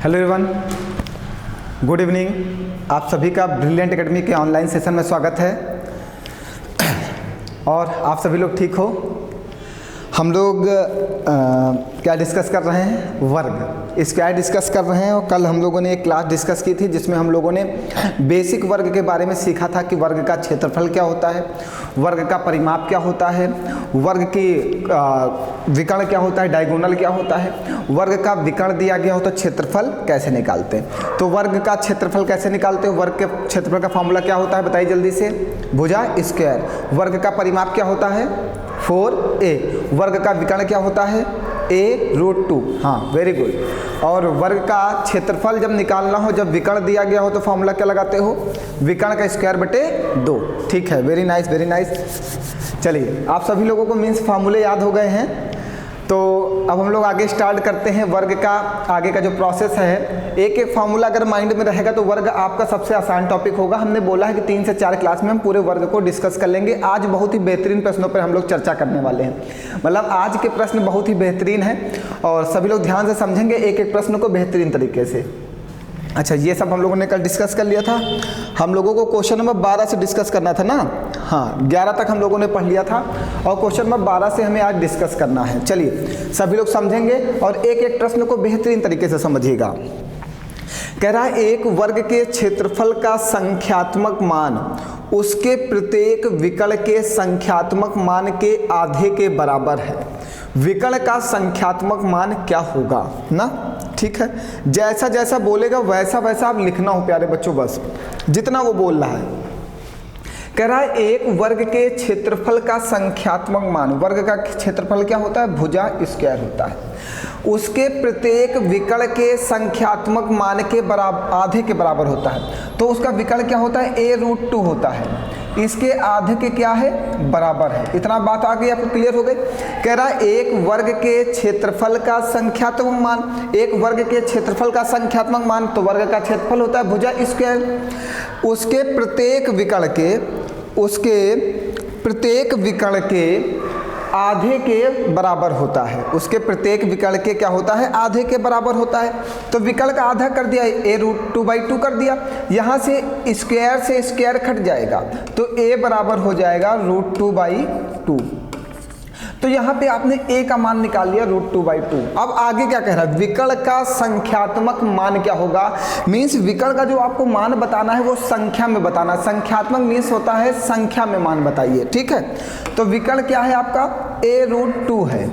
Hello everyone, good evening. आप सभी का ब्रिलियंट एकेडमी के ऑनलाइन सेशन में स्वागत है। और आप सभी लोग ठीक हो? हम लोग क्या डिस्कस कर रहे हैं? वर्ग, स्क्वायर डिस्कस कर रहे हैं। और कल हम लोगों ने एक क्लास डिस्कस की थी जिसमें हम लोगों ने बेसिक वर्ग के बारे में सीखा था कि वर्ग का क्षेत्रफल क्या होता है, वर्ग का परिमाप क्या होता है, वर्ग की विकर्ण क्या होता है, डायगोनल क्या होता है, वर्ग का विकर्ण दिया गया हो तो क्षेत्रफल कैसे निकालते हैं। तो वर्ग का क्षेत्रफल कैसे निकालते हो? वर्ग के क्षेत्रफल का फॉर्मूला क्या होता है बताइए जल्दी से। भुजा स्क्वायर। वर्ग का परिमाप क्या होता है? 4a। वर्ग का विकर्ण क्या होता है? a√2। हाँ, वेरी गुड। और वर्ग का क्षेत्रफल जब निकालना हो, जब विकर्ण दिया गया हो तो फॉर्मूला क्या लगाते हो? विकर्ण का स्क्वायर बटे 2। ठीक है, वेरी नाइस वेरी नाइस। चलिए, आप सभी लोगों को मीन्स फार्मूले याद हो गए हैं। तो अब हम लोग आगे स्टार्ट करते हैं वर्ग का आगे का जो प्रोसेस है। एक एक फार्मूला अगर माइंड में रहेगा तो वर्ग आपका सबसे आसान टॉपिक होगा। हमने बोला है कि 3 से 4 क्लास में हम पूरे वर्ग को डिस्कस कर लेंगे। आज बहुत ही बेहतरीन प्रश्नों पर हम लोग चर्चा करने वाले हैं। मतलब आज के प्रश्न बहुत ही बेहतरीन हैं और सभी लोग ध्यान से समझेंगे एक एक प्रश्न को बेहतरीन तरीके से। अच्छा, ये सब हम लोगों ने कल डिस्कस कर लिया था। हम लोगों को क्वेश्चन नंबर 12 से डिस्कस करना था ना। हाँ, 11 तक हम लोगों ने पढ़ लिया था और क्वेश्चन नंबर 12 से हमें आज डिस्कस करना है। चलिए, सभी लोग समझेंगे और एक एक प्रश्न को बेहतरीन तरीके से समझिएगा। कह रहा है एक वर्ग के क्षेत्रफल का संख्यात्मक मान उसके प्रत्येक विकर्ण के संख्यात्मक मान के आधे के बराबर है। विकर्ण का संख्यात्मक मान क्या होगा ना? ठीक है, जैसा जैसा बोलेगा वैसा वैसा आप लिखना हो प्यारे बच्चों, बस जितना वो बोल रहा है। कह रहा है एक वर्ग के क्षेत्रफल का संख्यात्मक मान, वर्ग का क्षेत्रफल क्या होता है? भुजा स्क्वायर होता है। उसके प्रत्येक विकर्ण के संख्यात्मक मान के बराबर, आधे के बराबर होता है। तो उसका विकर्ण क्या होता है? a√2 होता है। इसके आधे के क्या है? बराबर है। इतना बात आ गई, आपको क्लियर हो गई। कह रहा है एक वर्ग के क्षेत्रफल का संख्यात्मक मान, एक वर्ग के क्षेत्रफल का संख्यात्मक मान तो वर्ग का क्षेत्रफल होता है भुजा स्क्वायर। उसके प्रत्येक विकर्ण के, उसके प्रत्येक विकर्ण के आधे के बराबर होता है। उसके प्रत्येक विकर्ण के क्या होता है? आधे के बराबर होता है। तो विकर्ण का आधा कर दिया, a√2/2 कर दिया। यहाँ से स्क्वायर से स्क्वायर कट जाएगा तो a बराबर हो जाएगा √2/2। तो यहाँ पे आपने a का मान निकाल लिया √2/2। अब आगे क्या कह रहा है? विकर्ण का संख्यात्मक मान क्या होगा? मीन्स विकर्ण का जो आपको मान बताना है वो संख्या में बताना। संख्यात्मक मीन्स होता है संख्या में मान बताइए। ठीक है, तो विकर्ण क्या है आपका? a√2 है।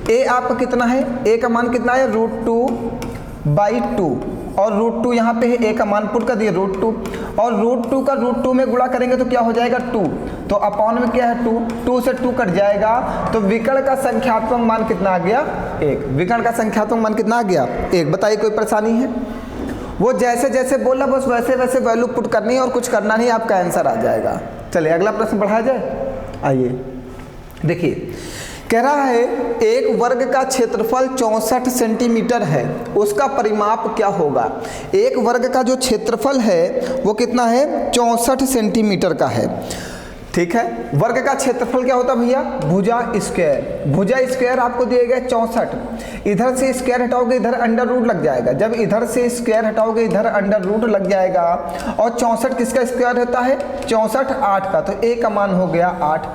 a आपका कितना है? a का मान कितना है? √2/2 और √2 यहाँ पे है, a का मान पुट कर दिए √2 और √2 का √2 में गुणा करेंगे तो क्या हो जाएगा? 2। तो अपॉन में क्या है? 2। 2 से 2 कट जाएगा तो विकर्ण का संख्यात्मक मान कितना आ गया? 1। विकर्ण का संख्यात्मक मान कितना आ गया? 1। बताइए कोई परेशानी है? वो जैसे जैसे बोला बस वैसे वैसे वैल्यू पुट करनी है और कुछ करना नहीं, आपका आंसर आ जाएगा। चलिए अगला प्रश्न बढ़ाया जाए। आइए देखिए, कह रहा है एक वर्ग का क्षेत्रफल 64 सेंटीमीटर है, उसका परिमाप क्या होगा? एक वर्ग का जो क्षेत्रफल है वो कितना है? 64 सेंटीमीटर का है। ठीक है, वर्ग का क्षेत्रफल क्या होता है भैया? भुजा स्क्वायर। भुजा स्क्वायर आपको दिए गए 64। इधर से स्क्वायर हटाओगे इधर अंडर रूट लग जाएगा। जब इधर से स्क्वायर हटाओगे इधर अंडर रूट लग जाएगा। और 64 किसका स्क्वायर होता है? 64 8 का। तो a का मान हो गया 8।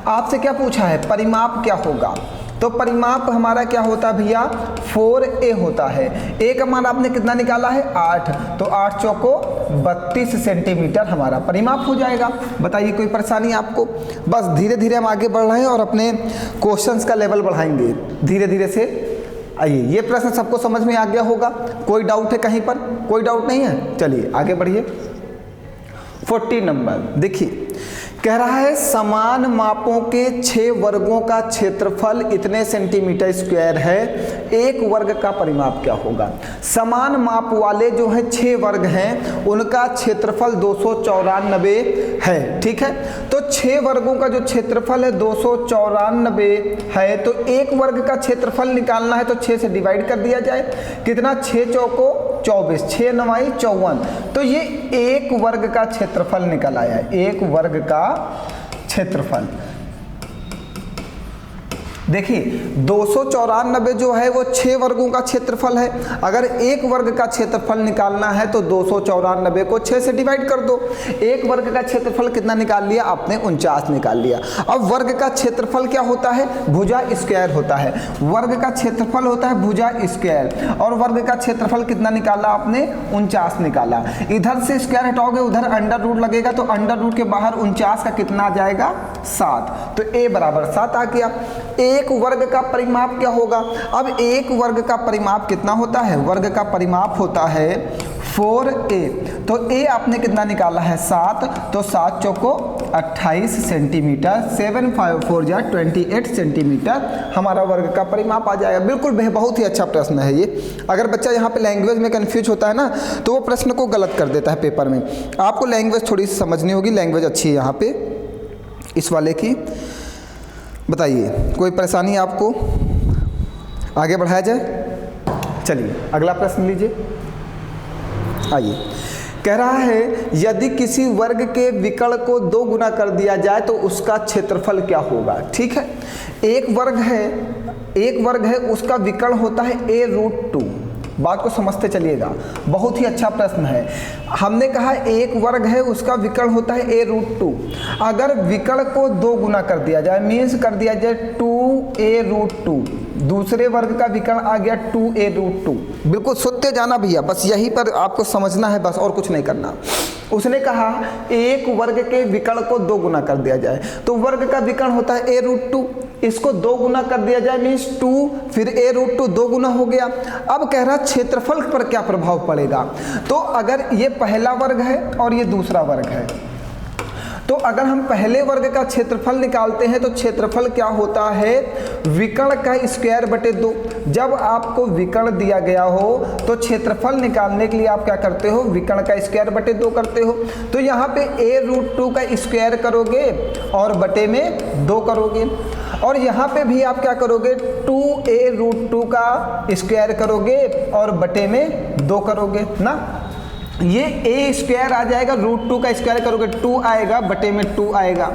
आपसे क्या पूछा है? परिमाप क्या होगा? तो परिमाप हमारा क्या होता है भैया? 4a होता है। a का मान आपने कितना निकाला है? 8। तो 8 चौको 32 सेंटीमीटर हमारा परिमाप हो जाएगा। बताइए कोई परेशानी आपको? बस धीरे धीरे हम आगे बढ़ रहे हैं और अपने क्वेश्चंस का लेवल बढ़ाएंगे धीरे धीरे से। आइए, ये प्रश्न सबको समझ में आ गया होगा। कोई डाउट है कहीं पर? कोई डाउट नहीं है? चलिए आगे बढ़िए। 40 नंबर देखिए, कह रहा है समान मापों के 6 वर्गों का क्षेत्रफल इतने सेंटीमीटर स्क्वायर है, एक वर्ग का परिमाप क्या होगा? समान माप वाले जो है 6 वर्ग हैं उनका क्षेत्रफल 294 है। ठीक है, तो 6 वर्गों का जो क्षेत्रफल है 294 है। तो एक वर्ग का क्षेत्रफल निकालना है तो 6 से डिवाइड कर दिया जाए। कितना? 6 चौको 24, 6 9 54। तो ये एक वर्ग का क्षेत्रफल निकल आया। एक वर्ग का क्षेत्रफल देखिए 294 जो है वो 6 वर्गों का क्षेत्रफल है। अगर एक वर्ग का क्षेत्रफल निकालना है तो 294 को 6 से डिवाइड कर दो। एक वर्ग का क्षेत्रफल कितना निकाल लिया आपने? 49 निकाल लिया। अब वर्ग का क्षेत्रफल क्या होता है? भुजा स्क्वायर होता है। वर्ग का क्षेत्रफल होता है भुजा स्क्वायर, और वर्ग का क्षेत्रफल कितना निकाला आपने? 49 निकाला। इधर से स्क्वायर हटाओगे उधर अंडर रूट लगेगा, तो अंडर रूट के बाहर 49 का कितना आ जाएगा? 7। तो a बराबर 7 आ गया। एक वर्ग का परिमाप क्या होगा? अब एक वर्ग का परिमाप कितना होता है? वर्ग का परिमाप होता है 4a। तो a आपने कितना निकाला है? 7। तो 7 चौको 28 सेंटीमीटर, 7 5 4 जा 28 सेंटीमीटर हमारा वर्ग का परिमाप आ जाएगा। बिल्कुल बहुत ही अच्छा प्रश्न है ये। अगर बच्चा यहाँ पे लैंग्वेज में कंफ्यूज होता है ना, तो वो प्रश्न को गलत कर देता है पेपर में। आपको लैंग्वेज थोड़ी सी समझनी होगी, लैंग्वेज अच्छी है यहाँ पे इस वाले की। बताइए कोई परेशानी है आपको? आगे बढ़ाया जाए? चलिए अगला प्रश्न लीजिए। आइए, कह रहा है यदि किसी वर्ग के विकर्ण को 2 गुना कर दिया जाए तो उसका क्षेत्रफल क्या होगा? ठीक है, एक वर्ग है उसका विकर्ण होता है a√2। बात को समझते चलिएगा, बहुत ही अच्छा प्रश्न है। हमने कहा एक वर्ग है उसका विकर्ण होता है a√2। अगर विकर्ण को 2 गुना कर दिया जाए, मीन्स कर दिया जाए 2a√2, दूसरे वर्ग का विकर्ण आ गया 2a√2। बिल्कुल सुनते जाना भैया, बस यही पर आपको समझना है, बस और कुछ नहीं करना। उसने कहा एक वर्ग के विकर्ण को 2 गुना कर दिया जाए, तो वर्ग का विकर्ण होता है a√2, इसको 2 गुना कर दिया जाए मीन्स 2, फिर a√2 2 गुना हो गया। अब कह रहा क्षेत्रफल पर क्या प्रभाव पड़ेगा? तो अगर ये पहला वर्ग है और ये दूसरा वर्ग है, तो अगर हम पहले वर्ग का क्षेत्रफल निकालते हैं तो क्षेत्रफल क्या होता है? विकर्ण का स्क्वायर बटे 2। जब आपको विकर्ण दिया गया हो तो क्षेत्रफल निकालने के लिए आप क्या करते हो? विकर्ण का स्क्वायर बटे 2 करते हो। तो यहाँ पे a√2 का स्क्वायर करोगे और बटे में 2 करोगे, और यहाँ पे भी आप क्या करोगे? 2a√2 का स्क्वायर करोगे और बटे में 2 करोगे ना। ये a स्क्वायर आ जाएगा, √2 का स्क्वायर करोगे 2 आएगा, बटे में 2 आएगा।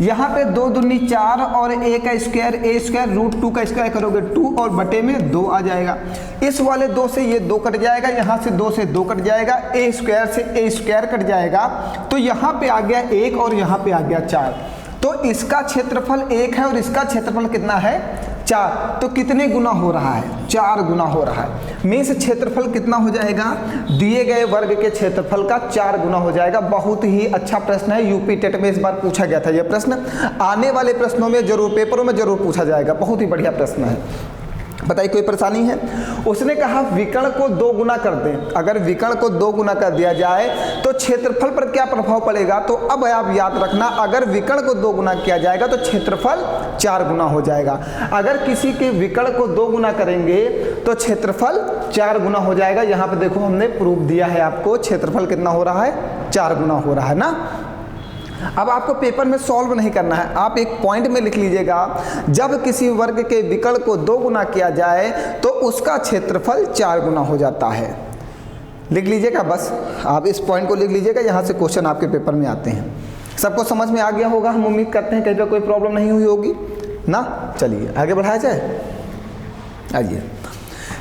यहाँ पे 2 दूनी 4 और a का स्क्वायर a स्क्वायर √2 का स्क्वायर करोगे 2 और बटे में 2 आ जाएगा। इस वाले 2 से ये 2 कट जाएगा, यहाँ से 2 से 2 कट जाएगा, a स्क्वायर से a स्क्वायर कट जाएगा, तो यहाँ पे आ गया 1 और यहाँ पे आ गया 4। तो इसका क्षेत्रफल 1 है और इसका क्षेत्रफल कितना है? 4। तो कितने गुना हो रहा है? 4 गुना हो रहा है। मीन्स क्षेत्रफल कितना हो जाएगा? दिए गए वर्ग के क्षेत्रफल का 4 गुना हो जाएगा। बहुत ही अच्छा प्रश्न है, यूपी टेट में इस बार पूछा गया था यह प्रश्न। आने वाले प्रश्नों में जरूर, पेपरों में जरूर पूछा जाएगा। बहुत ही बढ़िया प्रश्न है। बताइए कोई परेशानी है? उसने कहा विकर्ण को 2 गुना कर दें। अगर विकर्ण को 2 गुना कर दिया जाए तो क्षेत्रफल पर क्या प्रभाव पड़ेगा? तो अब आप याद रखना, अगर विकर्ण को 2 गुना किया जाएगा तो क्षेत्रफल 4 गुना हो जाएगा। अगर किसी के विकर्ण को 2 गुना करेंगे तो क्षेत्रफल 4 गुना हो जाएगा। यहाँ पे देखो हमने प्रूफ दिया है आपको, क्षेत्रफल कितना हो रहा है? 4 गुना हो रहा है ना। अब आपको पेपर में सॉल्व नहीं करना है, आप एक पॉइंट में लिख लीजिएगा, जब किसी वर्ग के विकर्ण को 2 गुना किया जाए तो उसका क्षेत्रफल 4 गुना हो जाता है। लिख लीजिएगा, बस आप इस पॉइंट को लिख लीजिएगा, यहाँ से क्वेश्चन आपके पेपर में आते हैं। सबको समझ में आ गया होगा, हम उम्मीद करते हैं कहीं पर कोई प्रॉब्लम नहीं हुई होगी ना। चलिए आगे बढ़ाया जाए। आइए,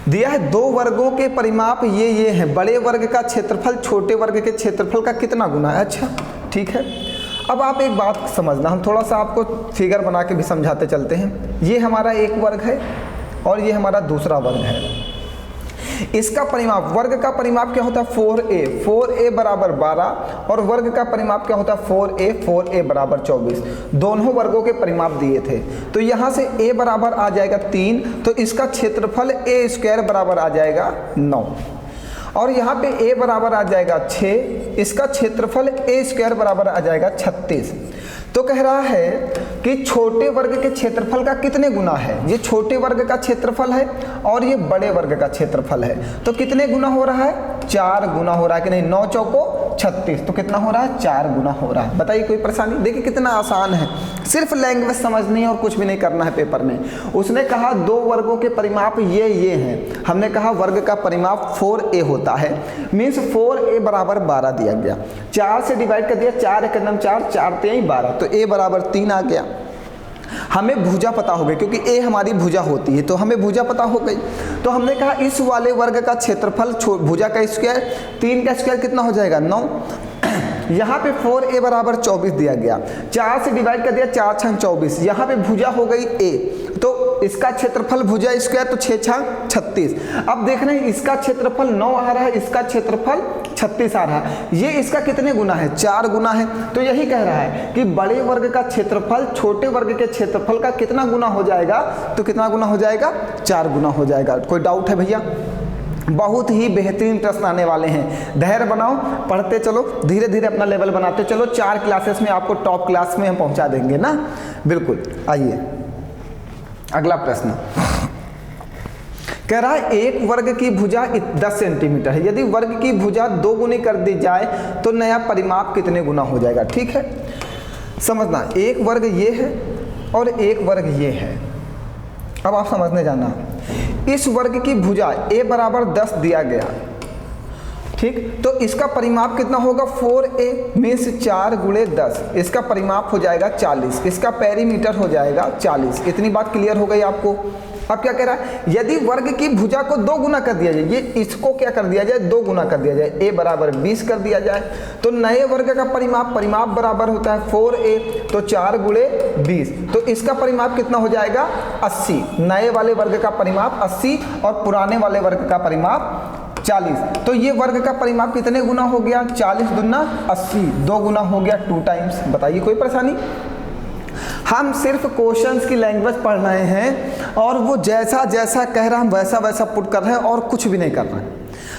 दिया है 2 वर्गों के परिमाप ये हैं। बड़े वर्ग का क्षेत्रफल छोटे वर्ग के क्षेत्रफल का कितना गुना है? अच्छा ठीक है। अब आप एक बात समझना, हम थोड़ा सा आपको फिगर बना के भी समझाते चलते हैं। ये हमारा एक वर्ग है और ये हमारा दूसरा वर्ग है। इसका परिमाप, वर्ग का परिमाप क्या होता है? 4a। 4a बराबर 12 और वर्ग का परिमाप क्या होता है? 4a बराबर 24। दोनों वर्गों के परिमाप दिए थे, तो यहाँ से a बराबर आ जाएगा 3, तो इसका क्षेत्रफल a स्क्वायर बराबर आ जाएगा 9, और यहाँ पे a बराबर आ जाएगा 6, इसका क्षेत्रफल a स्क्वायर बराबर आ जाएगा 36। तो कह रहा है कि छोटे वर्ग के क्षेत्रफल का कितने गुना है? ये छोटे वर्ग का क्षेत्रफल है और ये बड़े वर्ग का क्षेत्रफल है, तो कितने गुना हो रहा है? 4 गुना हो रहा है कि नहीं? 9 चौको 36, तो कितना हो रहा है? 4 गुना हो रहा है। बताइए कोई परेशानी? देखिए कितना आसान है, सिर्फ लैंग्वेज समझनी है और कुछ भी नहीं करना है पेपर में। उसने कहा 2 वर्गों के परिमाप ये हैं। हमने कहा वर्ग का परिमाप 4a होता है, मीन्स 4a बराबर 12 दिया गया, 4 से डिवाइड कर दिया, 4 1 4, 4 3 12, तो a बराबर 3 आ गया। हमें भुजा पता हो गई क्योंकि ए हमारी भुजा होती है, तो हमें भुजा पता हो गई। तो हमने कहा इस वाले वर्ग का क्षेत्रफल भुजा का स्क्वायर, 3 का स्क्वायर कितना हो जाएगा 9। यहाँ पे 4a बराबर 24 दिया गया, 4 से डिवाइड कर दिया, 4 छंग 24। यहाँ पे भुजा हो गई a, तो इसका क्षेत्रफल भुजा स्क्वायर तो 6 छंग 36। अब देख रहे हैं इसका क्षेत्रफल 9 आ रहा है, इसका क्षेत्रफल 36 आ रहा है। ये इसका कितने गुना है, 4 गुना है। तो यही कह रहा है कि बड़े वर्ग का क्षेत्रफल छोटे वर्ग के क्षेत्रफल का कितना गुना हो जाएगा, तो कितना गुना हो जाएगा, 4 गुना हो जाएगा। कोई डाउट है भैया? बहुत ही बेहतरीन प्रश्न आने वाले हैं, धैर्य बनाओ, पढ़ते चलो, धीरे धीरे अपना लेवल बनाते चलो। 4 क्लासेस में आपको टॉप क्लास में हम पहुंचा देंगे ना, बिल्कुल। आइए अगला प्रश्न कह रहा है एक वर्ग की भुजा 10 सेंटीमीटर है, यदि वर्ग की भुजा 2 गुनी कर दी जाए तो नया परिमाप कितने गुना हो जाएगा। ठीक है, समझना, एक वर्ग ये है और एक वर्ग ये है। अब आप समझने जाना, इस वर्ग की भुजा a बराबर 10 दिया गया, ठीक, तो इसका परिमाप कितना होगा 4a मीन्स 4 गुणे 10, इसका परिमाप हो जाएगा 40, इसका पेरीमीटर हो जाएगा 40। इतनी बात क्लियर हो गई आपको। अब क्या कह रहा है, यदि वर्ग की भुजा को 2 गुना कर दिया जाए, ये इसको क्या कर दिया जाए 2 गुना कर दिया जाए, a बराबर 20 कर दिया जाए, तो नए वर्ग का परिमाप बराबर होता है 4a, तो 4 गुणे 20, तो इसका परिमाप कितना हो जाएगा 80। नए वाले वर्ग का परिमाप 80 और पुराने वाले वर्ग का परिमाप 40। तो ये वर्ग का परिमाप कितने गुना हो गया, 40 दूना 80, 2 गुना हो गया 2 टाइम्स। बताइए कोई परेशानी? हम सिर्फ क्वेश्चंस की लैंग्वेज पढ़ रहे हैं और वो जैसा जैसा कह रहा है हम वैसा वैसा पुट कर रहे हैं और कुछ भी नहीं कर रहे हैं।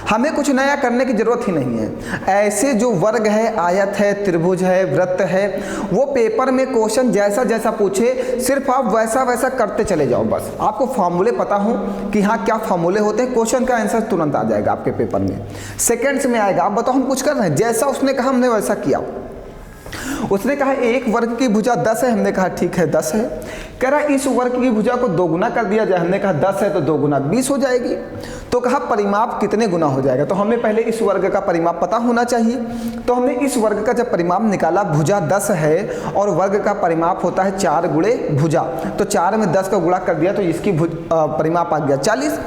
हमें कुछ नया करने की ज़रूरत ही नहीं है। ऐसे जो वर्ग है, आयत है, त्रिभुज है, वृत्त है, वो पेपर में क्वेश्चन जैसा जैसा पूछे सिर्फ आप वैसा वैसा करते चले जाओ। बस आपको फॉर्मूले पता हो कि हाँ क्या फॉर्मूले होते हैं, क्वेश्चन का आंसर तुरंत आ जाएगा आपके पेपर में, सेकेंड्स में आएगा। आप बताओ हम कुछ कर रहे हैं, जैसा उसने कहा हमने वैसा किया। उसने कहा एक वर्ग की भुजा 10 है, हमने कहा ठीक है 10 है। कह रहा इस वर्ग की भुजा को 2 गुना कर दिया जाए, हमने कहा 10 है तो 2 गुना 20 हो जाएगी। तो कहा परिमाप कितने गुना हो जाएगा, तो हमें पहले इस वर्ग का परिमाप पता होना चाहिए। तो हमने इस वर्ग का जब परिमाप निकाला, भुजा 10 है और वर्ग का परिमाप होता है 4 गुणे भुजा, तो 4 में 10 का गुणा कर दिया तो इसकी परिमाप आ गया 40।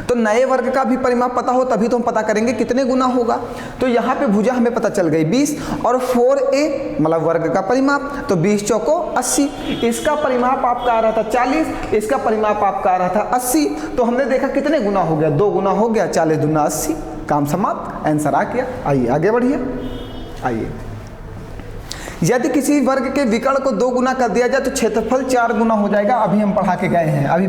तो नए वर्ग का भी परिमाप पता हो तभी तो हम पता करेंगे कितने गुना होगा। तो यहाँ पे भुजा हमें पता चल गई 20 और 4a मतलब वर्ग का परिमाप, तो 20 चौको 80। इसका परिमाप आपका आ रहा था 40, इसका परिमाप आपका आ रहा था 80। तो हमने देखा कितने गुना हो गया, 2 गुना हो गया, 40 दूना 80, काम समाप्त, आंसर आ गया। आइए आगे बढ़िए। आइए, यदि किसी वर्ग के विकर्ण को 2 गुना कर दिया जाए तो क्षेत्रफल 4 गुना हो जाएगा। अभी हम पढ़ा के गए हैं, अभी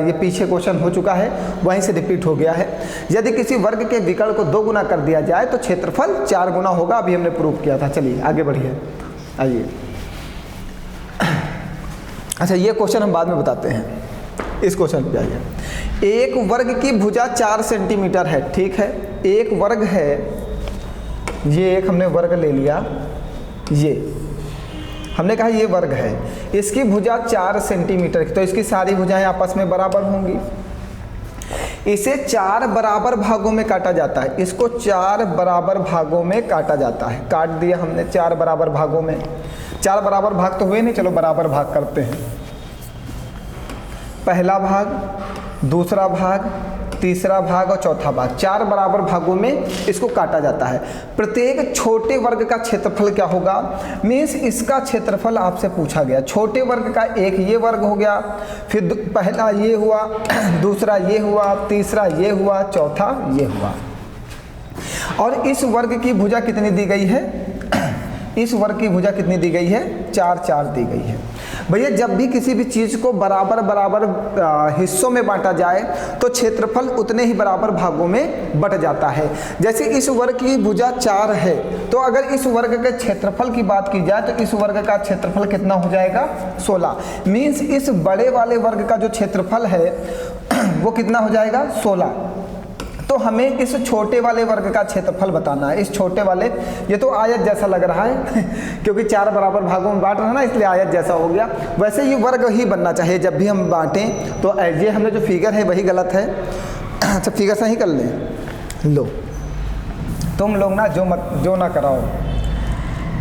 ये पीछे क्वेश्चन हो चुका है, वहीं से रिपीट हो गया है। यदि किसी वर्ग के विकर्ण को 2 गुना कर दिया जाए तो क्षेत्रफल 4 गुना होगा, अभी हमने प्रूव किया था। चलिए आगे बढ़िए। आइए, अच्छा ये क्वेश्चन हम बाद में बताते हैं, इस क्वेश्चन पे आइए। एक वर्ग की भुजा 4 सेंटीमीटर है, ठीक है, एक वर्ग है, ये एक हमने वर्ग ले लिया, ये हमने कहा ये वर्ग है, इसकी भुजा 4 सेंटीमीटर की, तो इसकी सारी भुजाएं आपस में बराबर होंगी। इसे 4 बराबर भागों में काटा जाता है, इसको 4 बराबर भागों में काटा जाता है। काट दिया हमने 4 बराबर भागों में, 4 बराबर भाग तो हुए नहीं, चलो बराबर भाग करते हैं। पहला भाग, दूसरा भाग, तीसरा भाग और चौथा भाग, 4 बराबर भागों में इसको काटा जाता है। प्रत्येक छोटे वर्ग का क्षेत्रफल क्या होगा, मीन्स इसका क्षेत्रफल आपसे पूछा गया। छोटे वर्ग का एक ये वर्ग हो गया, फिर पहला ये हुआ, दूसरा ये हुआ, तीसरा ये हुआ, चौथा ये हुआ। और इस वर्ग की भुजा कितनी दी गई है, इस वर्ग की भुजा कितनी दी गई है, 4 4 दी गई है। भैया जब भी किसी भी चीज़ को बराबर बराबर हिस्सों में बांटा जाए तो क्षेत्रफल उतने ही बराबर भागों में बट जाता है। जैसे इस वर्ग की भुजा 4 है, तो अगर इस वर्ग के क्षेत्रफल की बात की जाए तो इस वर्ग का क्षेत्रफल कितना हो जाएगा 16। मीन्स इस बड़े वाले वर्ग का जो क्षेत्रफल है वो कितना हो जाएगा 16। तो हमें इस छोटे वाले वर्ग का क्षेत्रफल बताना है। इस छोटे वाले, ये तो आयत जैसा लग रहा है क्योंकि 4 बराबर भागों में बांट रहा है ना, इसलिए आयत जैसा हो गया। वैसे ये वर्ग ही बनना चाहिए जब भी हम बांटें। तो ये हमने जो फिगर है वही गलत है। अच्छा फिगर सही कर लें, लो तुम लोग ना जो ना कराओ,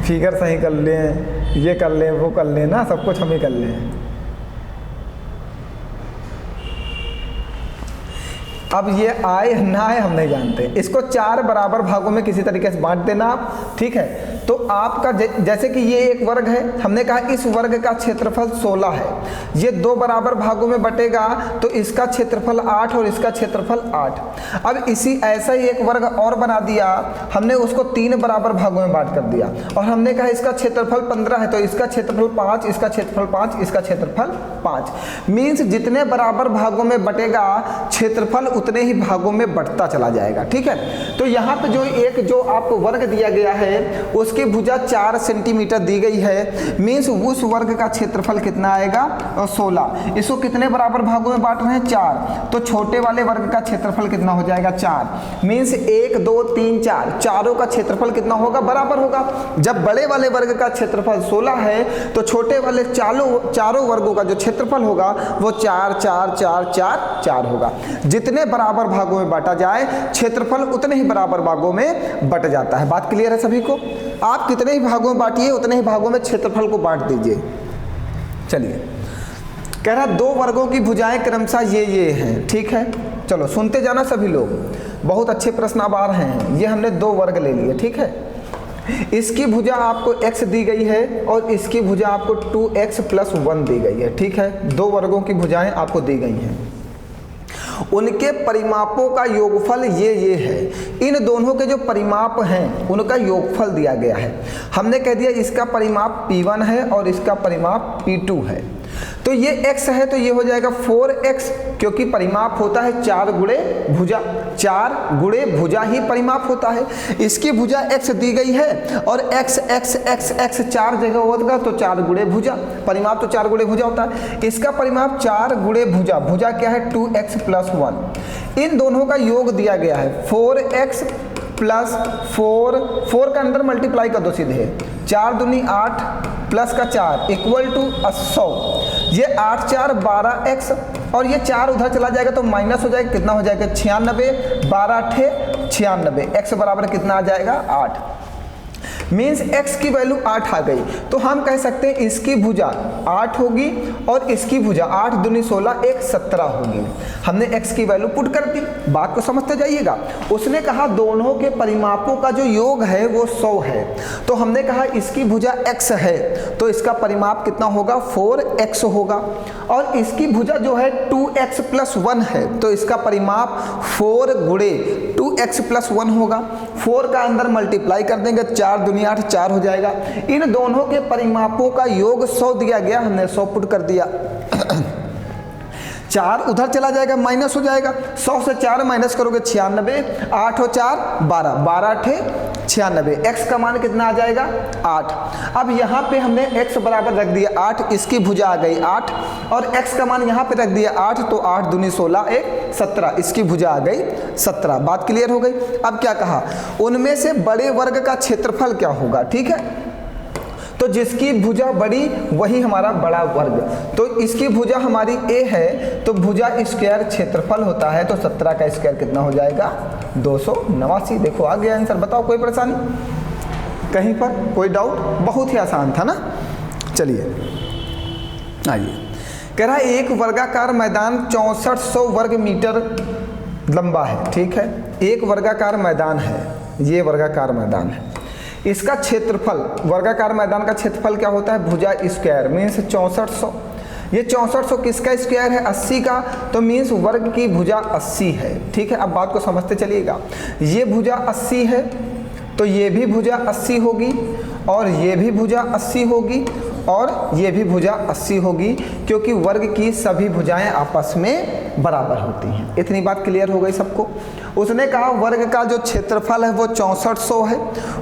फिगर सही कर लें, ये कर लें, वो कर लें ना, सब कुछ हम ही कर लें। अब ये आए ना आए हम नहीं जानते। इसको 4 बराबर भागों में किसी तरीके से बांट देना आप, ठीक है। तो आपका जैसे कि ये एक वर्ग है, हमने कहा इस वर्ग का क्षेत्रफल 16 है, ये 2 बराबर भागों में बटेगा तो इसका क्षेत्रफल 8 और इसका क्षेत्रफल 8। अब इसी ऐसा ही एक वर्ग और बना दिया हमने, उसको 3 बराबर भागों में बांट कर दिया और हमने कहा इसका क्षेत्रफल 15 है तो इसका क्षेत्रफल 5, इसका क्षेत्रफल 5, इसका क्षेत्रफल 5। मीन्स जितने बराबर भागों में बटेगा क्षेत्रफल उतने ही भागों में बढ़ता चला जाएगा, ठीक है। तो यहाँ पे जो आपको वर्ग दिया गया है उसकी भुजा 4 सेंटीमीटर दी गई है, मीन्स उस वर्ग का क्षेत्रफल कितना आएगा 16। इसको कितने बराबर भागों में बांट रहे हैं 4, तो छोटे वाले वर्ग का क्षेत्रफल कितना हो जाएगा 4। मीन्स 1 2 3 4, चारों का क्षेत्रफल कितना होगा बराबर होगा। जब बड़े वाले वर्ग का क्षेत्रफल 16 है तो छोटे वाले चारों वर्गों का जो क्षेत्रफल होगा वो 4 4 4 4 4 होगा। जितने बराबर भागों में बांटा जाए क्षेत्रफल उतने ही बराबर भागों में बट जाता है। बात क्लियर है सभी को? आप कितने ही भागों में बांटिए उतने ही भागों में क्षेत्रफल को बांट दीजिए। चलिए, कह रहा 2 वर्गों की भुजाएं क्रमशः ये हैं, ठीक है। चलो सुनते जाना सभी लोग, बहुत अच्छे प्रश्न अब आ रहे हैं। ये हमने 2 वर्ग ले लिए, ठीक है। इसकी भुजा आपको x दी गई है और इसकी भुजा आपको 2x + 1 दी गई है, ठीक है। 2 वर्गों की भुजाएं आपको दी गई हैं, उनके परिमापों का योगफल ये है। इन दोनों के जो परिमाप हैं उनका योगफल दिया गया है। हमने कह दिया इसका परिमाप P1 है और इसका परिमाप P2 है। तो ये x है तो ये हो जाएगा 4x, क्योंकि परिमाप होता है 4 गुणे भुजा, 4 गुणे भुजा ही परिमाप होता है। इसकी भुजा x दी गई है और x x x x 4 जगह होगा तो 4 गुणे भुजा, परिमाप तो 4 गुणे भुजा होता है। इसका परिमाप 4 गुणे भुजा, भुजा क्या है 2x + 1। इन दोनों का योग दिया गया है 4x + 4 का अंदर मल्टीप्लाई कर दो सीधे, 4 दूनी 8 प्लस का 4 = 100। ये 8 4 12x और ये 4 उधर चला जाएगा तो माइनस हो जाएगा, कितना हो जाएगा 96, 12 8 96, x बराबर कितना आ जाएगा 8। मीन्स x की वैल्यू 8 आ गई। तो हम कह सकते हैं इसकी भुजा 8 होगी और इसकी भुजा 8 दूनी 16 1 17 होगी। हमने x की वैल्यू पुट कर दी, बात को समझते जाइएगा। उसने कहा दोनों के परिमापों का जो योग है वो 100 है, तो हमने कहा इसकी भुजा x है तो इसका परिमाप कितना होगा 4x होगा, और इसकी भुजा जो है 2x + 1 है तो इसका परिमाप 4 गुणे 2x + 1 होगा। 4 का अंदर मल्टीप्लाई कर देंगे, 4 दूनी 8 4 हो जाएगा। इन दोनों के परिमापों का योग 100 दिया गया, हमने 100 पुट कर दिया। 4 उधर चला जाएगा माइनस हो जाएगा, 100 से 4 माइनस करोगे 96, 8 और 4 12, 12 8 96, x का मान कितना आ जाएगा 8। अब यहाँ पे हमने x बराबर रख दिया 8, इसकी भुजा आ गई 8 और x का मान यहाँ पे रख दिया 8, तो 8 दूनी 16 1 17, इसकी भुजा आ गई 17। बात क्लियर हो गई? अब क्या कहा, उनमें से बड़े वर्ग का क्षेत्रफल क्या होगा, ठीक है। तो जिसकी भुजा बड़ी वही हमारा बड़ा वर्ग, तो इसकी भुजा हमारी a है तो भुजा स्क्वायर क्षेत्रफल होता है, तो 17 का स्क्वायर कितना हो जाएगा 289। देखो आ गया आंसर। बताओ कोई परेशानी कहीं पर, कोई डाउट? बहुत ही आसान था ना। चलिए आइए, कह रहा है एक वर्गाकार मैदान 6400 वर्ग मीटर लंबा है, ठीक है। एक वर्गाकार मैदान है, ये वर्गाकार मैदान है, इसका क्षेत्रफल, वर्गाकार मैदान का क्षेत्रफल क्या होता है भुजा स्क्वायर, मीन्स 6400। ये 6400 किसका स्क्वायर है 80 का, तो मीन्स वर्ग की भुजा 80 है, ठीक है। अब बात को समझते चलिएगा, ये भुजा 80 है तो ये भी भुजा 80 होगी और ये भी भुजा 80 होगी और ये भी भुजा 80 होगी, क्योंकि वर्ग की सभी भुजाएं आपस में बराबर होती हैं। इतनी बात क्लियर हो गई सबको? उसने कहा वर्ग का जो क्षेत्रफल है वो 6400 है।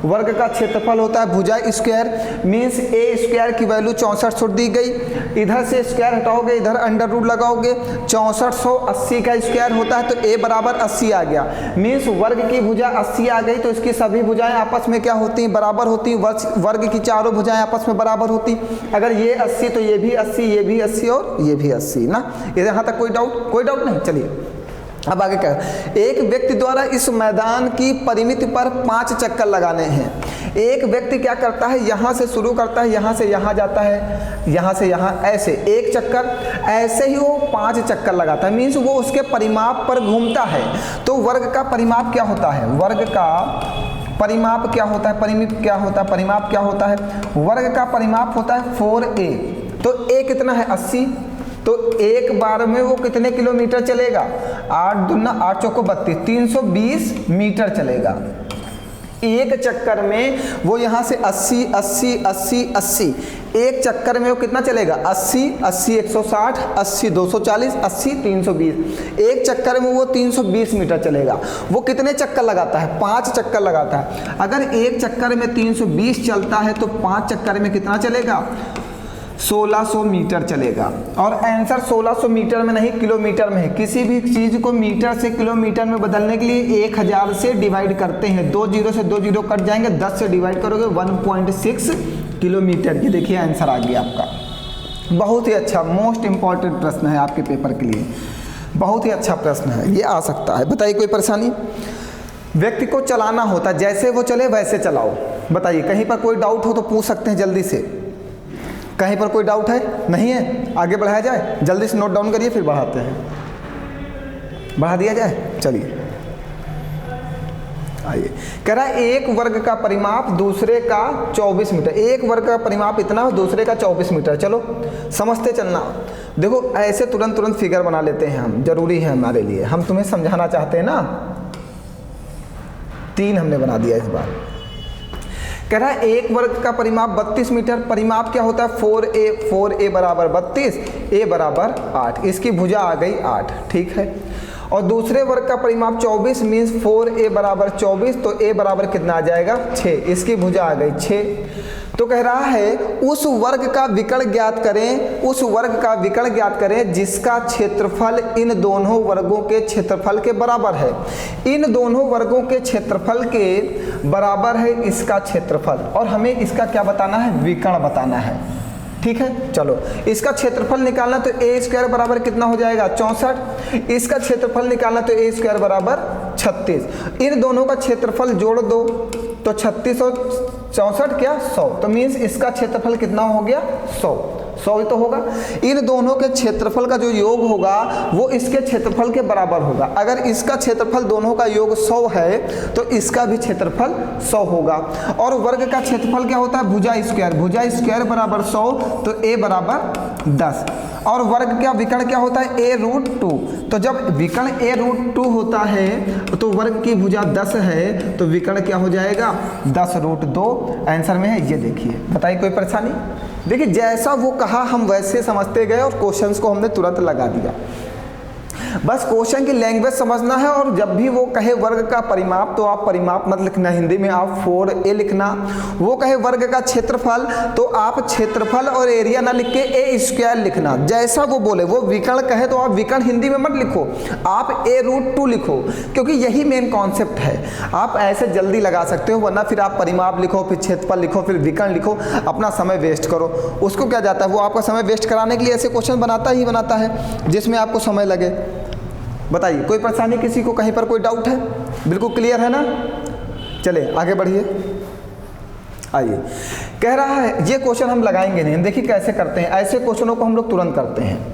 वर्ग का क्षेत्रफल होता है भुजा स्क्वायर, मीन्स ए स्क्वायर की वैल्यू 6400 दी गई, इधर से स्क्वायर हटाओगे इधर अंडर रूट लगाओगे, 6400 80 का स्क्वायर होता है तो ए बराबर 80 आ गया। मीन्स वर्ग की भुजा 80 आ गई तो इसकी सभी भुजाएं आपस में क्या होती हैं बराबर होती हैं। वर्ग की चारों भुजाएं आपस में बराबर होती, अगर ये 80 तो ये भी 80, ये भी 80 और ये भी 80 ना। यहाँ तक कोई डाउट? कोई डाउट नहीं। चलिए अब आगे क्या, एक व्यक्ति द्वारा इस मैदान की परिमिति पर 5 चक्कर लगाने हैं। एक व्यक्ति क्या करता है, यहाँ से शुरू करता है, यहाँ से यहाँ जाता है, यहाँ से यहाँ, ऐसे एक चक्कर, ऐसे ही वो 5 चक्कर लगाता है, मीन्स वो उसके परिमाप पर घूमता है। तो वर्ग का परिमाप क्या होता है, वर्ग का परिमाप क्या होता है, परिमित क्या होता है, परिमाप क्या होता है, वर्ग का परिमाप होता है 4a। तो a कितना है 80, तो एक बार में वो कितने किलोमीटर चलेगा, 8 दूना 8 चौको 32, 320 मीटर चलेगा। एक चक्कर में वो यहाँ से 80 80 80 80, एक चक्कर में वो कितना चलेगा, 80 80 160, 80 240, 80 320, एक चक्कर में वो 320 मीटर चलेगा। वो कितने चक्कर लगाता है, 5 चक्कर लगाता है। अगर एक चक्कर में 320 चलता है तो 5 चक्कर में कितना चलेगा, 1600 मीटर चलेगा। और आंसर 1600 मीटर में नहीं, किलोमीटर में है। किसी भी चीज़ को मीटर से किलोमीटर में बदलने के लिए 1000 से डिवाइड करते हैं, 2 जीरो से 2 जीरो कट जाएंगे, 10 से डिवाइड करोगे 1.6 किलोमीटर। ये देखिए आंसर आ गया आपका। बहुत ही अच्छा, मोस्ट इंपॉर्टेंट प्रश्न है आपके पेपर के लिए, बहुत ही अच्छा प्रश्न है, ये आ सकता है। बताइए कोई परेशानी, व्यक्ति को चलाना होता है, जैसे वो चले वैसे चलाओ। बताइए कहीं पर कोई डाउट हो तो पूछ सकते हैं जल्दी से, कहीं पर कोई डाउट है, नहीं है, आगे बढ़ाया जाए, जल्दी से नोट डाउन करिए फिर बढ़ाते हैं, बढ़ा दिया जाए। चलिए आइए, कह रहा है एक वर्ग का परिमाप दूसरे का 24 मीटर, एक वर्ग का परिमाप इतना दूसरे का 24 मीटर। चलो समझते चलना। देखो ऐसे तुरंत फिगर बना लेते हैं हम, जरूरी है हमारे लिए, हम तुम्हें समझाना चाहते हैं ना। 3 हमने बना दिया इस बार। कह रहा है एक वर्ग का परिमाप 32 मीटर, परिमाप क्या होता है 4a बराबर 32, a बराबर 8, इसकी भुजा आ गई 8, ठीक है। और दूसरे वर्ग का परिमाप 24 मीन्स 4a बराबर 24, तो a बराबर कितना आ जाएगा 6, इसकी भुजा आ गई 6। तो कह रहा है उस वर्ग का विकर्ण ज्ञात करें, उस वर्ग का विकर्ण ज्ञात करें जिसका क्षेत्रफल इन दोनों वर्गों के क्षेत्रफल के बराबर है। इन दोनों वर्गों के क्षेत्रफल के बराबर है इसका क्षेत्रफल, और हमें इसका क्या बताना है, विकर्ण बताना है, ठीक है। चलो इसका क्षेत्रफल निकालना, तो a स्क्वायर बराबर कितना हो जाएगा 64, इसका क्षेत्रफल निकालना तो a स्क्वायर बराबर 36। इन दोनों का क्षेत्रफल जोड़ दो तो 36 और 64 क्या 100, तो मीन्स इसका क्षेत्रफल कितना हो गया 100 ही तो होगा। इन दोनों के क्षेत्रफल का जो योग होगा वो इसके क्षेत्रफल के बराबर होगा। अगर इसका क्षेत्रफल दोनों का योग 100 है तो इसका भी क्षेत्रफल 100 होगा। और वर्ग का क्षेत्रफल क्या होता है, भुजा स्क्वायर बराबर 100, तो a बराबर 10। और वर्ग का विकर्ण क्या होता है, a√2। तो जब विकर्ण a√2 होता है तो वर्ग की भुजा 10 है, तो विकर्ण क्या हो जाएगा 10√2 आंसर में है। ये देखिए, बताइए कोई परेशानी। देखिए जैसा वो कहा हम वैसे समझते गए और क्वेश्चंस को हमने तुरंत लगा दिया। बस क्वेश्चन की लैंग्वेज समझना है, और जब भी वो कहे वर्ग का परिमाप तो आप परिमाप मत लिखना, हिंदी में आप 4a लिखना। वो कहे वर्ग का क्षेत्रफल तो आप क्षेत्रफल और एरिया ना लिख के a स्क्वायर लिखना, जैसा वो बोले। वो विकर्ण कहे तो आप विकर्ण हिंदी में मत लिखो, आप a√2 लिखो, क्योंकि यही मेन कॉन्सेप्ट है। आप ऐसे जल्दी लगा सकते हो, वरना फिर आप परिमाप लिखो, फिर क्षेत्रफल लिखो, फिर विकर्ण लिखो, अपना समय वेस्ट करो। उसको क्या जाता है, वो आपका समय वेस्ट कराने के लिए ऐसे क्वेश्चन बनाता है जिसमें आपको समय लगे। बताइए कोई परेशानी किसी को, कहीं पर कोई डाउट है, बिल्कुल क्लियर है ना। चले आगे बढ़िए। आइए, कह रहा है ये क्वेश्चन हम लगाएंगे नहीं, देखिए कैसे करते हैं। ऐसे क्वेश्चनों को हम लोग तुरंत करते हैं।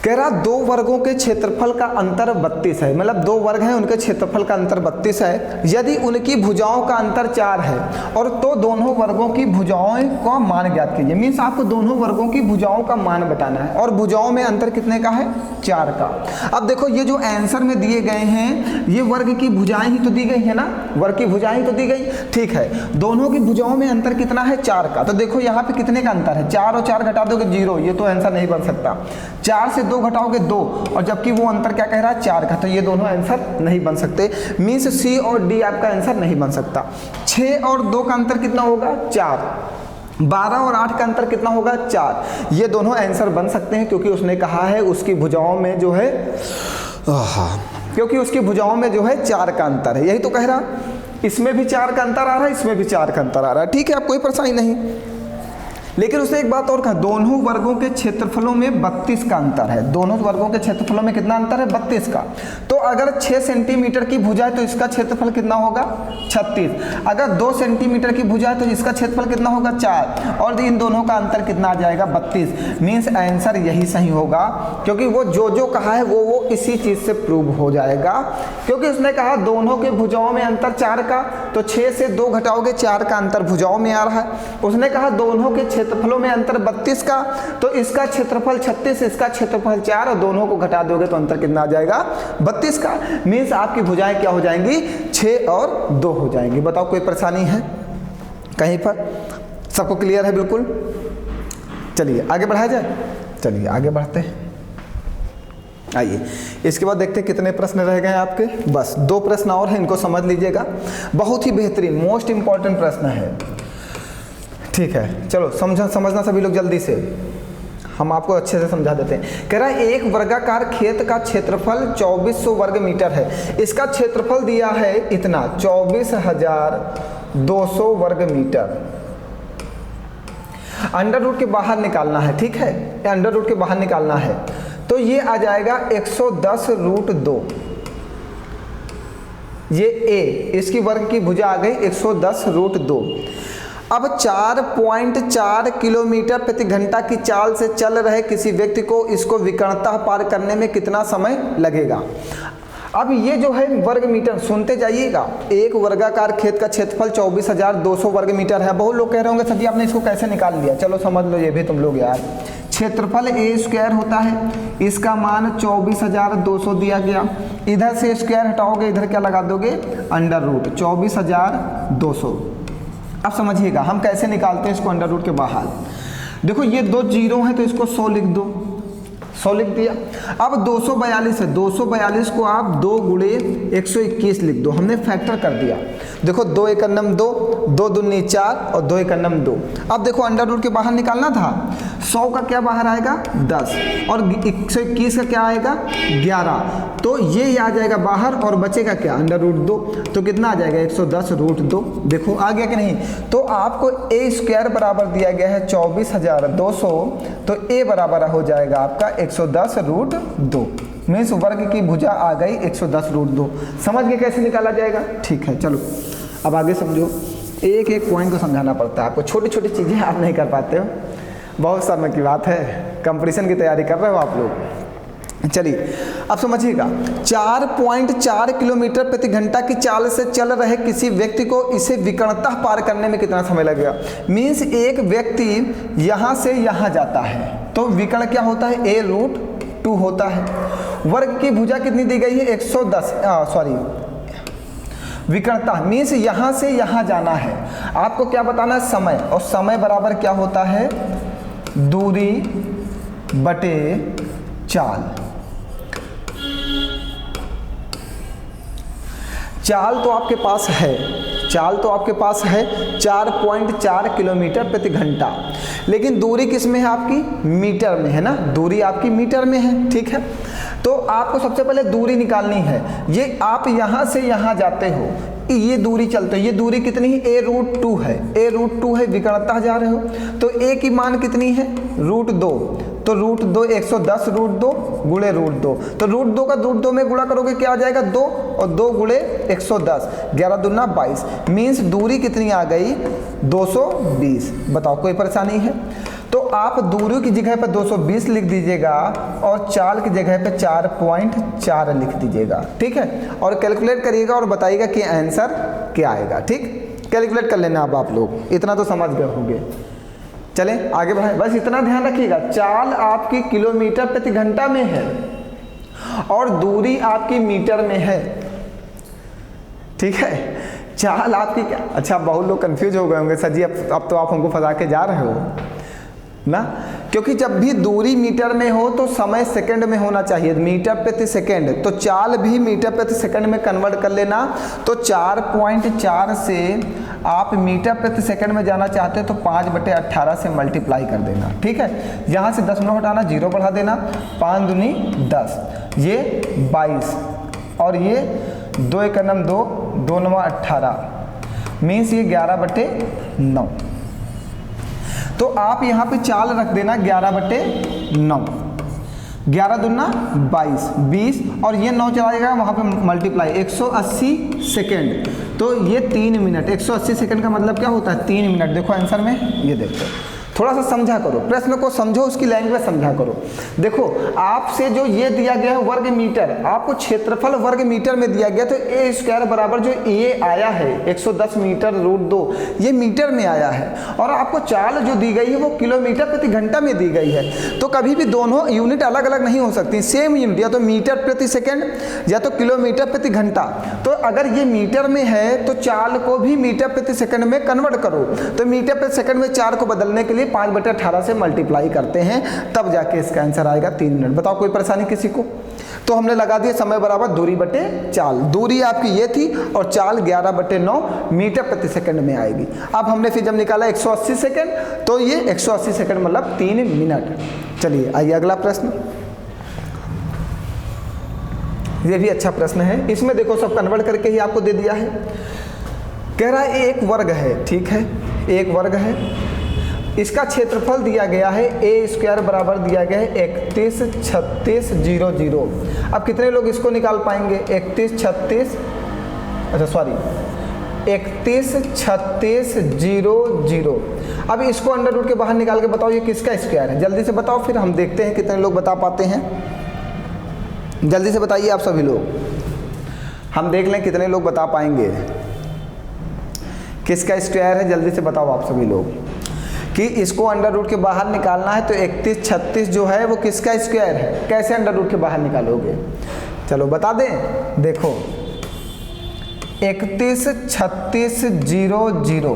कह रहा दो वर्गों के क्षेत्रफल का अंतर 32 है, मतलब दो वर्ग हैं उनके क्षेत्रफल का अंतर 32 है। यदि उनकी भुजाओं का अंतर 4 है और तो दोनों वर्गों की भुजाओं का मान ज्ञात कीजिए। मीन्स आपको दोनों वर्गों की भुजाओं का मान बताना है, और भुजाओं में अंतर कितने का है 4 का। अब देखो ये जो आंसर में दिए गए हैं ये वर्ग की भुजाएं ही तो दी गई है ना, वर्ग की भुजाएं ही तो दी गई, ठीक है। दोनों की भुजाओं में अंतर कितना है 4 का। तो देखो यहाँ पे कितने का अंतर है, 4 और 4 घटा दोगे 0, ये तो आंसर नहीं बन सकता। 4 से 2 घटाओगे 2, और जबकि वो अंतर क्या कह रहा है 4 का, तो ये दोनों आंसर नहीं बन सकते। मीन्स सी और डी आपका आंसर नहीं बन सकता। 6 और 2 का अंतर कितना होगा 4, 12 और 8 का अंतर कितना होगा 4, ये दोनों आंसर बन सकते हैं, क्योंकि उसने कहा है उसकी भुजाओं में जो है क्योंकि उसकी भुजाओं में जो है 4 का अंतर है। यही तो कह रहा, इसमें भी 4 का अंतर आ रहा है, इसमें भी 4 का अंतर आ रहा है, ठीक है। अब कोई परेशानी नहीं, लेकिन उसने एक बात और कहा, दोनों वर्गों के क्षेत्रफलों में 32 का अंतर है। दोनों वर्गों के क्षेत्रफलों में कितना अंतर है? 32 का। तो अगर 6 सेंटीमीटर की भुजा है तो इसका क्षेत्रफल कितना होगा? 36। अगर 2 सेंटीमीटर की भुजा है तो इसका क्षेत्रफल कितना होगा? 4। और इन दोनों का अंतर कितना आ जाएगा? 32। मीन्स आंसर यही सही होगा, क्योंकि वो जो कहा है वो इसी चीज से प्रूव हो जाएगा। क्योंकि उसने कहा दोनों के भुजाओं में अंतर 4 का, तो 6 से 2 घटाओगे 4 का अंतर भुजाओं में आ रहा है। उसने कहा दोनों के क्षेत्रफलों में अंतर 32 का, तो इसका क्षेत्रफल 36, इसका क्षेत्रफल 4, और दोनों को घटा दोगे तो अंतर कितना आ जाएगा? 32 का। मीन्स आपकी भुजाएं क्या हो जाएंगी? 6 और 2 हो जाएंगी। बताओ कोई परेशानी है कहीं पर? सबको क्लियर है बिल्कुल? चलिए आगे बढ़ाया जाए। चलिए आगे बढ़ते हैं। आइए इसके बाद देखते हैं कितने प्रश्न रह गए आपके। बस 2 प्रश्न और हैं, इनको समझ लीजिएगा। बहुत ही बेहतरीन मोस्ट इंपॉर्टेंट प्रश्न है, ठीक है। चलो समझना सभी लोग जल्दी से, हम आपको अच्छे से समझा देते हैं। कह रहा है एक वर्गाकार खेत का क्षेत्रफल 2400 वर्ग मीटर है। इसका क्षेत्रफल दिया है इतना 24,200 वर्ग मीटर। अंडर रूट के बाहर निकालना है, ठीक है, अंडर रूट के बाहर निकालना है। तो ये आ जाएगा 110√2। ये ए, इसकी वर्ग की भुजा आ गई 110√2। अब 4.4 किलोमीटर प्रति घंटा की चाल से चल रहे किसी व्यक्ति को इसको विकर्णतः पार करने में कितना समय लगेगा? अब ये जो है वर्ग मीटर, सुनते जाइएगा। एक वर्गाकार खेत का क्षेत्रफल 24,200 वर्ग मीटर है। बहुत लोग कह रहे होंगे सर जी आपने इसको कैसे निकाल लिया? चलो समझ लो ये भी तुम लोग यार। क्षेत्रफल ए स्क्वायर होता है, इसका मान 24,200 दिया गया। इधर से स्क्वायर हटाओगे, इधर क्या लगा दोगे? Under root 24,200। अब समझिएगा हम कैसे निकालते हैं इसको अंडर रूट के बाहर। देखो ये 2 जीरो हैं तो इसको 100 लिख दो, 100 लिख दिया। अब 242 है, 242 को आप 2 गुणे 121 लिख दो। हमने फैक्टर कर दिया। देखो 2 एकन्नम 2, 2 दूनी 4 और 2 एकन्नम 2। अब देखो अंडर रूट के बाहर निकालना था, 100 का क्या बाहर आएगा? 10, और 121 का क्या आएगा? 11। तो ये आ जाएगा बाहर और बचेगा क्या? Under root 2। तो कितना आ जाएगा? 110√2। देखो आ गया कि नहीं? तो आपको ए स्क्वायर बराबर दिया गया है 24,200, तो ए बराबर हो जाएगा आपका 110√2। मीन्स वर्ग की भुजा आ गई 110√2। समझ के कैसे निकाला जाएगा? ठीक है, चलो अब आगे समझो। एक एक पॉइंट को समझाना पड़ता है आपको, छोटी छोटी चीज़ें आप नहीं कर पाते हो। बहुत समय की बात है, कंपटीशन की तैयारी कर रहे हो आप लोग। चलिए अब समझिएगा, 4.4 किलोमीटर प्रति घंटा की चाल से चल रहे किसी व्यक्ति को इसे विकर्णतः पार करने में कितना समय लगेगा? मीन्स एक व्यक्ति यहाँ से यहाँ जाता है, तो विकर्ण क्या होता है? a√2 होता है। वर्ग की भुजा कितनी दी गई है? 110, विकर्णता मीन्स यहाँ से यहाँ जाना है। आपको क्या बताना है? समय। और समय बराबर क्या होता है? दूरी बटे चाल। चाल तो आपके पास है, चाल तो आपके पास है 4.4 किलोमीटर प्रति घंटा, लेकिन दूरी किस में है आपकी? मीटर में है ना, दूरी आपकी मीटर में है, ठीक है। तो आपको सबसे पहले दूरी निकालनी है। ये आप यहाँ से यहाँ जाते हो, ये दूरी चलते हो, ये दूरी कितनी है? a√2 है, a√2 है, विकर्णतः जा रहे हो, तो a की मान कितनी है? √2। तो √2 110√2 गुणे √2, तो √2 का √2 में गुणा करोगे क्या आ जाएगा? 2, और 2 गुणे 110, 11 दूना 22। मीन्स दूरी कितनी आ गई? 220। बताओ कोई परेशानी है? तो आप दूरी की जगह पर 220 लिख दीजिएगा और चाल की जगह पर 4.4 लिख दीजिएगा, ठीक है। और कैलकुलेट करिएगा और बताइएगा कि आंसर क्या आएगा, ठीक। कैलकुलेट कर लेना अब आप लोग, इतना तो समझ गए होंगे। चलें आगे बढ़ाएं, बस इतना ध्यान रखिएगा, चाल आपकी किलोमीटर प्रति घंटा में है और दूरी आपकी मीटर में है, ठीक है। चाल आपकी क्या? अच्छा बहुत लोग कंफ्यूज हो गए होंगे, सर जी अब तो आप हमको फंसा के जा रहे हो ना, क्योंकि जब भी दूरी मीटर में हो तो समय सेकंड में होना चाहिए, मीटर प्रति सेकंड। तो चाल भी मीटर प्रति सेकंड में कन्वर्ट कर लेना। तो 4.4 से आप मीटर प्रति सेकंड में जाना चाहते हो तो 5/18 से मल्टीप्लाई कर देना, ठीक है। यहाँ से 10 हटाना, 0 बढ़ा देना, 5 दूनी 10, ये 22, और ये 2 एकम 2, 2 9 18, मीन्स ये 11/9। तो आप यहाँ पे चाल रख देना 11/9, 11 दूना 22, 20 और ये 9 चला जाएगा वहाँ पे मल्टीप्लाई 180 सेकेंड, तो ये 3 मिनट। 180 सेकेंड का मतलब क्या होता है 3 मिनट। देखो आंसर में ये देखो, थोड़ा सा समझा करो, प्रश्न को समझो, उसकी लैंग्वेज समझा करो। देखो आपसे जो ये दिया गया है वर्ग मीटर, आपको क्षेत्रफल वर्ग मीटर में दिया गया, तो ए स्क्वायर बराबर जो ये आया है 110 मीटर रूट 2, ये मीटर में आया है, और आपको चाल जो दी गई है वो किलोमीटर प्रति घंटा में दी गई है। तो कभी भी दोनों यूनिट अलग अलग नहीं हो सकती, सेम यूनिट, या तो मीटर प्रति सेकेंड या तो किलोमीटर प्रति घंटा। तो अगर ये मीटर में है तो चाल को भी मीटर प्रति सेकंड में कन्वर्ट करो, तो मीटर प्रति सेकंड में 4 को बदलने के लिए 5/18 से मल्टीप्लाई करते हैं, तब जाके इसका आंसर आएगा 3 मिनट। बताओ कोई परेशानी किसी को? तो हमने लगा दिया समय बराबर दूरी बटे चाल। दूरी आपकी ये थी और चाल 11/9 मीटर प्रति सेकंड में आएगी। अब हमने फिर जब निकाला 180 सेकंड, तो ये 180 सेकंड मतलब 3 मिनट। चलिए आइए अगला प्रश्न, ये भी अच्छा प्रश्न है। इसमें देखो सब कन्वर्ट करके ही आपको दे दिया है। कह रहा है एक वर्ग है, ठीक है, एक वर्ग है, इसका क्षेत्रफल दिया गया है ए स्क्वायर बराबर दिया गया है 31 36 00। अब कितने लोग इसको निकाल पाएंगे? 31 36 00। अब इसको अंडर रूट के बाहर निकाल के बताओ ये किसका स्क्वायर है, जल्दी से बताओ, फिर हम देखते हैं कितने लोग बता पाते हैं। जल्दी से बताइए आप सभी लोग, हम देख लें कितने लोग बता पाएंगे किसका स्क्वायर है। जल्दी से बताओ आप सभी लोग कि इसको अंडर रूट के बाहर निकालना है, तो 31 36 जो है वो किसका स्क्वायर है। कैसे अंडर रूट के बाहर निकालोगे? चलो बता दें, देखो 31 36 00,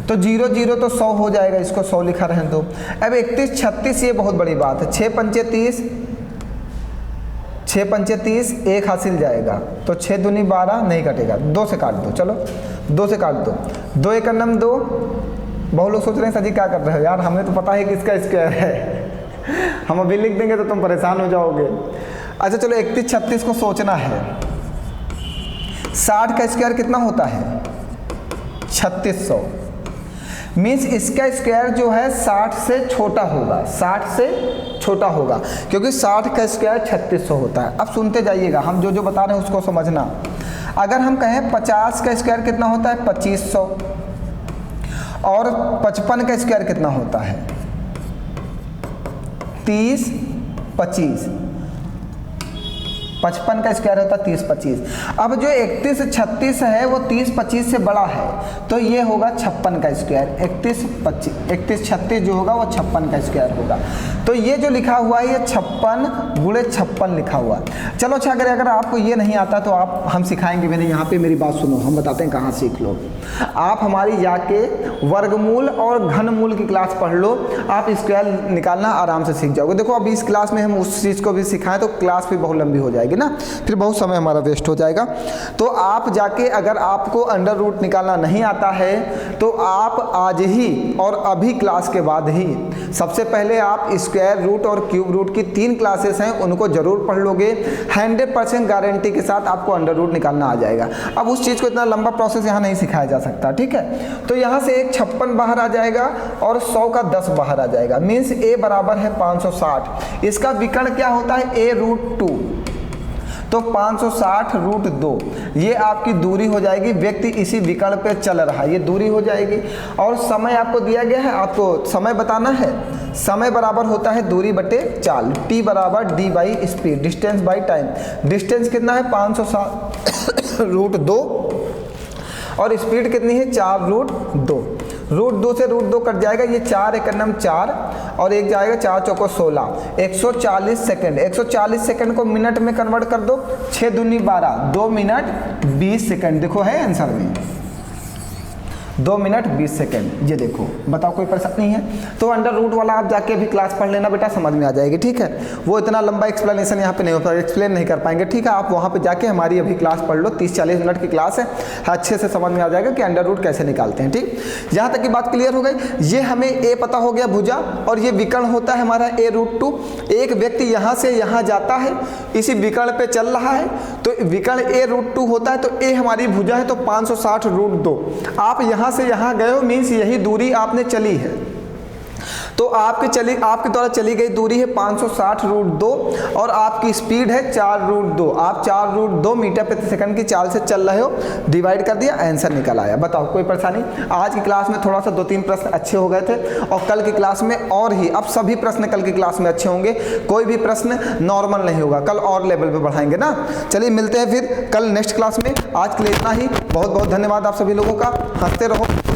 तो 00 तो 100 हो जाएगा, इसको 100 लिखा रहने दो। अब 31 36 ये बहुत बड़ी बात है, 6 पंचे 30, 6 पंचे 30, 1 हासिल जाएगा, तो 6 दूनी 12 नहीं कटेगा, 2 से काट दो, चलो 2 से काट दो, 2 एक नम 2। बहुत लोग सोच रहे हैं सर जी क्या कर रहे हो यार, हमें तो पता है किसका स्क्वायर है, हम अभी लिख देंगे तो तुम परेशान हो जाओगे। अच्छा चलो 31 36 को सोचना है। 60 का स्क्वायर कितना होता है? 3600। मीन्स इसका स्क्वायर जो है 60 से छोटा होगा, 60 से छोटा होगा, क्योंकि 60 का स्क्वायर 3600 होता है। अब सुनते जाइएगा, हम जो जो बता रहे हैं उसको समझना। अगर हम कहें 50 का स्क्वायर कितना होता है? 2500। और 55 का स्क्वायर कितना होता है? 30 25। 55 का स्क्वायर होता है 30 25। अब जो 31 36 है वो 30 25 से बड़ा है, तो ये होगा 56 का स्क्वायर। 31 36 जो होगा वो 56 का स्क्वायर होगा। तो ये जो लिखा हुआ है ये 56 × 56 लिखा हुआ। चलो अच्छा, अगर आपको ये नहीं आता तो आप हम सिखाएंगे। मैंने यहाँ पे मेरी बात सुनो, हम बताते हैं कहाँ सीख लो। आप हमारी जाके वर्गमूल और घनमूल की क्लास पढ़ लो, आप स्क्वायर निकालना आराम से सीख जाओगे। देखो अभी इस क्लास में हम उस चीज़ को भी सिखाएं तो क्लास भी बहुत लंबी हो जाएगी ना, फिर बहुत समय हमारा वेस्ट हो जाएगा। तो आप जाके, अगर आपको अंडर रूट निकालना नहीं आता है तो आप आज ही और अभी क्लास के बाद ही सबसे पहले आप स्क्वायर रूट और क्यूब रूट की 3 क्लासेस हैं उनको जरूर पढ़ लोगे। 100% गारंटी के साथ आपको अंडर रूट निकालना आ जाएगा। अब उस चीज़ को इतना लंबा प्रोसेस यहाँ नहीं सिखाया जा सकता, ठीक है। तो यहाँ से एक 56 बाहर आ जाएगा और 100 का 10 बाहर आ जाएगा। मीन्स ए बराबर है 560। इसका विकर्ण क्या होता है? a √2, तो 560 √2 ये आपकी दूरी हो जाएगी। व्यक्ति इसी विकर्ण पे चल रहा है, ये दूरी हो जाएगी। और समय आपको दिया गया है, आपको समय बताना है। समय बराबर होता है दूरी बटे चाल, t बराबर d by speed, distance by time. Distance कितना है? 560 √2 और स्पीड कितनी है? 4 √2। √2 से √2 कट जाएगा, ये 4 एक नम 4 और एक जाएगा 4 चौको 16, 140 सेकंड। 140 सेकंड को मिनट में कन्वर्ट कर दो, 6 दूनी 12, 2 मिनट 20 सेकंड। देखो है आंसर में 2 मिनट 20 सेकंड। ये देखो, बताओ कोई परेशानी नहीं है? तो अंडर रूट वाला आप जाके भी क्लास पढ़ लेना बेटा, समझ में आ जाएगी, ठीक है। वो इतना लंबा एक्सप्लेनेशन यहाँ पे नहीं होता, एक्सप्लेन नहीं कर पाएंगे, ठीक है। आप वहाँ पे जाके हमारी अभी क्लास पढ़ लो, 30-40 मिनट की क्लास है, अच्छे से समझ में आ जाएगा कि अंडर रूट कैसे निकालते हैं, ठीक। यहाँ तक की बात क्लियर हो गई। ये हमें ए पता हो गया भुजा, और ये विकर्ण होता है हमारा a √2। एक व्यक्ति यहाँ से यहाँ जाता है, इसी विकर्ण पे चल रहा है, तो विकर्ण a √2 होता है, तो a हमारी भुजा है, तो 560 √2। आप यहाँ से यहाँ गए हो, मीन्स यही दूरी आपने चली है। तो आपके द्वारा चली गई दूरी है 560√2 और आपकी स्पीड है 4√2। आप 4√2 मीटर प्रति सेकंड की चाल से चल रहे हो, डिवाइड कर दिया, आंसर निकल आया। बताओ कोई परेशानी? आज की क्लास में थोड़ा सा 2-3 प्रश्न अच्छे हो गए थे और कल की क्लास में और ही, अब सभी प्रश्न कल की क्लास में अच्छे होंगे, कोई भी प्रश्न नॉर्मल नहीं होगा, कल और लेवल पे बढ़ाएंगे ना। चलिए मिलते हैं फिर कल नेक्स्ट क्लास में। आज के लिए इतना ही, बहुत बहुत धन्यवाद आप सभी लोगों का, हंसते रहो।